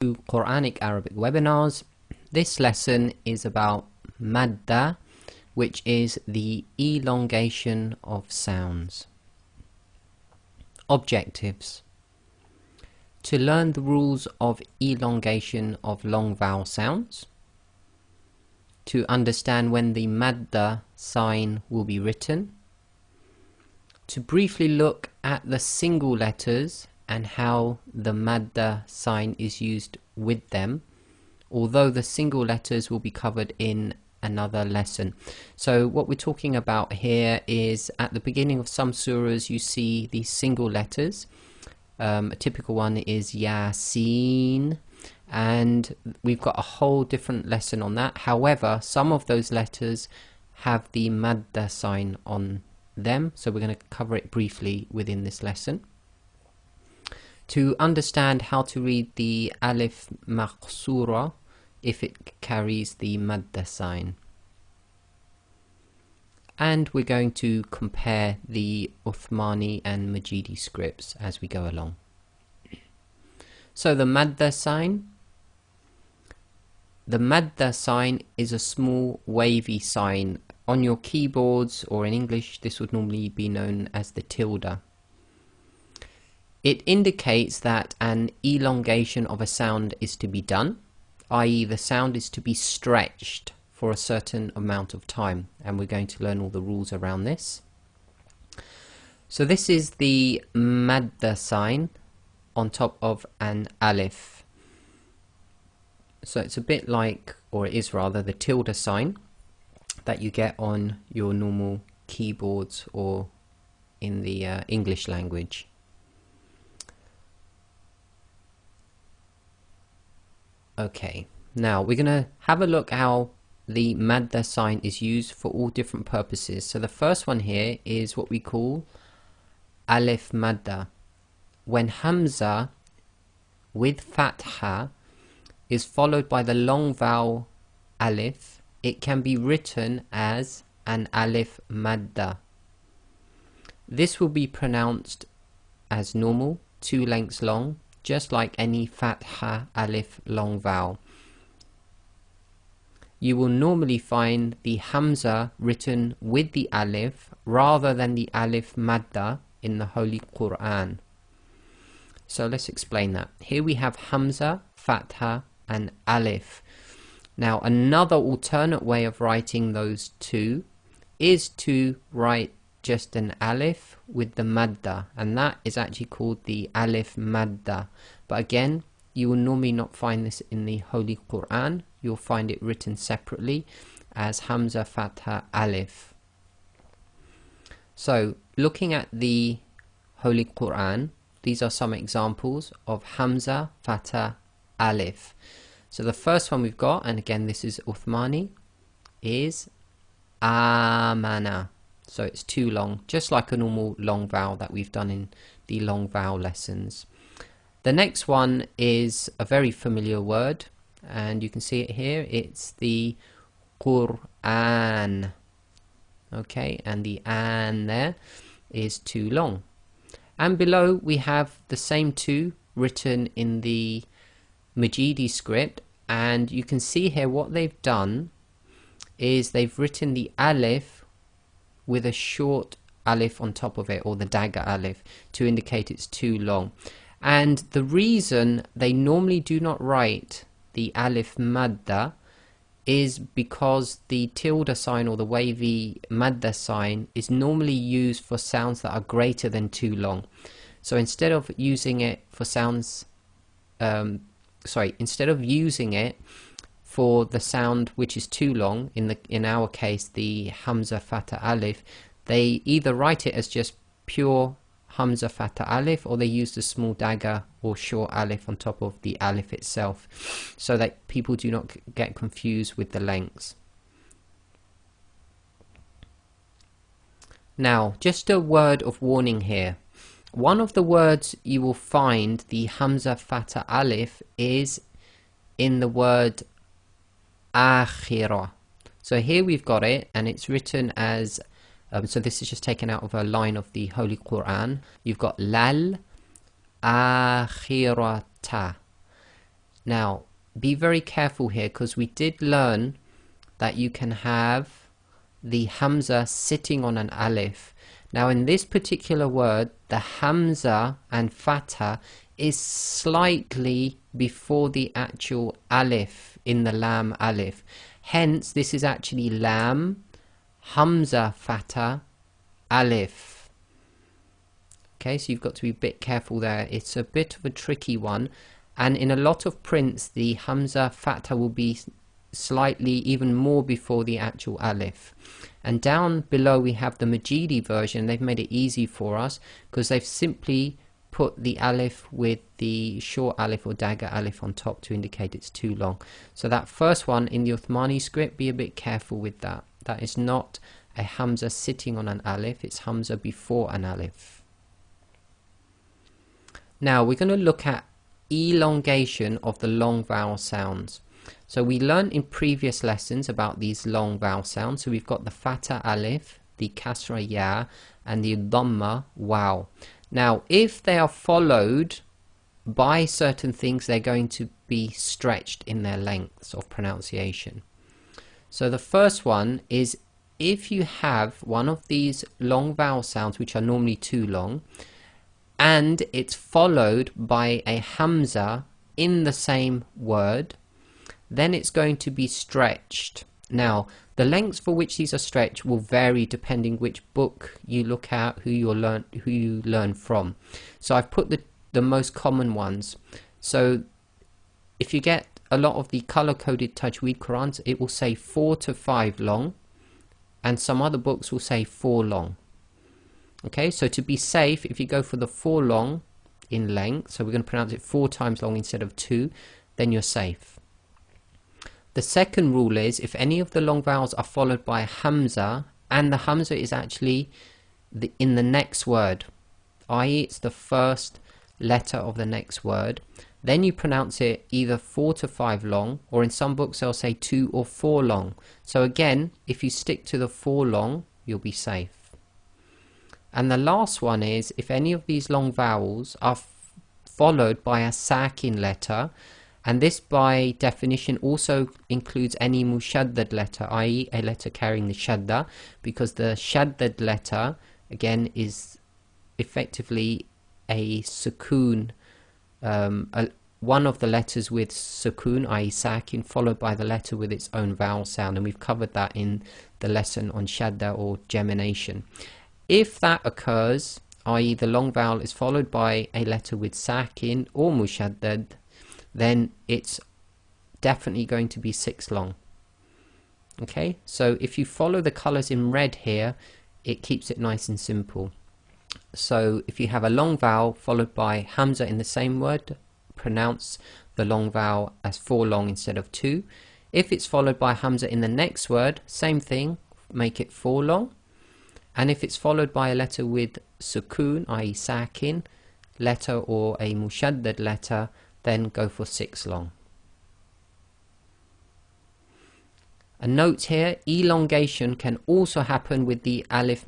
Quranic Arabic webinars. This lesson is about maddah, which is the elongation of sounds. Objectives: to learn the rules of elongation of long vowel sounds, to understand when the maddah sign will be written, to briefly look at the single letters and how the maddah sign is used with them, although the single letters will be covered in another lesson. So what we're talking about here is at the beginning of some surahs you see these single letters. A typical one is Yasin, and we've got a whole different lesson on that. However, some of those letters have the maddah sign on them, so we're going to cover it briefly within this lesson. To understand how to read the alif-maqwoorah if it carries the maddah sign. And we're going to compare the Uthmani and Majidi scripts as we go along. So the maddah sign. The maddah sign is a small wavy sign. On your keyboards, or in English, this would normally be known as the tilde. It indicates that an elongation of a sound is to be done, i.e. the sound is to be stretched for a certain amount of time, and we're going to learn all the rules around this. So this is the maddah sign on top of an alif. So it's a bit like, or it is rather, the tilde sign that you get on your normal keyboards or in the English language. Okay, now we're going to have a look how the maddah sign is used for all different purposes. So the first one here is what we call alif-maddah. When hamza with fatha is followed by the long vowel alif, it can be written as an alif-maddah. This will be pronounced as normal, 2 lengths long, just like any fatha alif long vowel. You will normally find the hamza written with the alif rather than the alif-maddah in the Holy Quran. So let's explain that. Here we have hamza, fatha and alif. Now another alternate way of writing those two is to write just an alif with the maddah, and that is actually called the alif-maddah. But again, you will normally not find this in the Holy Quran. You'll find it written separately as hamza, fatha, alif. So looking at the Holy Quran, these are some examples of hamza, fatha, alif. So the first one we've got, and again this is Uthmani, is amana. So it's too long, just like a normal long vowel that we've done in the long vowel lessons. The next one is a very familiar word, and you can see it here. It's the Qur'an. Okay, and the an there is too long. And below we have the same two written in the Majidi script, and you can see here what they've done is they've written the alif with a short alif on top of it, or the dagger alif, to indicate it's too long. And the reason they normally do not write the alif-maddah is because the tilde sign, or the wavy maddah sign, is normally used for sounds that are greater than too long. So instead of using it for sounds instead of using it for the sound which is too long, in our case the hamza fatha alif, they either write it as just pure hamza fatha alif, or they use the small dagger or short alif on top of the alif itself, so that people do not get confused with the lengths. Now, just a word of warning here. One of the words you will find the hamza fatha alif is in the word akhirah. So here we've got it, and it's written as so this is just taken out of a line of the Holy Quran. You've got lal akhirata. Now, be very careful here, because we did learn that you can have the hamza sitting on an alif. Now, in this particular word, the hamza and fatha is slightly before the actual alif in the lam alif. Hence, this is actually lam, hamza, fatha, alif. Okay, so you've got to be a bit careful there. It's a bit of a tricky one. And in a lot of prints, the hamza, fatha will be slightly even more before the actual alif. And down below we have the Majidi version. They've made it easy for us because they've simply put the alif with the short alif or dagger alif on top to indicate it's too long. So that first one in the Uthmani script, be a bit careful with that. That is not a hamza sitting on an alif, it's hamza before an alif. Now we're going to look at elongation of the long vowel sounds. So we learned in previous lessons about these long vowel sounds. So we've got the fatha alif, the kasra ya, and the dhamma waw. Now if they are followed by certain things, they're going to be stretched in their lengths of pronunciation. So the first one is if you have one of these long vowel sounds, which are normally too long, and it's followed by a hamza in the same word, then it's going to be stretched. Now, the lengths for which these are stretched will vary depending which book you look at, who you learn from. So I've put the most common ones. So if you get a lot of the color-coded Tajweed Qurans, it will say 4 to 5 long, and some other books will say 4 long. Okay, so to be safe, if you go for the 4 long in length, so we're going to pronounce it 4 times long instead of 2, then you're safe. The second rule is if any of the long vowels are followed by a hamza, and the hamza is actually in the next word, i.e. it's the first letter of the next word, then you pronounce it either 4 to 5 long, or in some books they'll say 2 or 4 long. So again, if you stick to the 4 long, you'll be safe. And the last one is if any of these long vowels are followed by a sakin letter, and this by definition also includes any mushaddad letter, i.e. a letter carrying the shadda, because the shaddad letter again is effectively a sukoon, one of the letters with sukoon, i.e. sakin, followed by the letter with its own vowel sound, and we've covered that in the lesson on shadda or gemination. If that occurs, i.e. the long vowel is followed by a letter with sakin or mushaddad, then it's definitely going to be 6 long. Okay, so if you follow the colors in red here, it keeps it nice and simple. So if you have a long vowel followed by hamza in the same word, pronounce the long vowel as 4 long instead of 2. If it's followed by hamza in the next word, same thing, make it 4 long. And if it's followed by a letter with sukoon, i.e. sakin letter or a mushaddad letter, then go for 6 long. A note here, elongation can also happen with the alif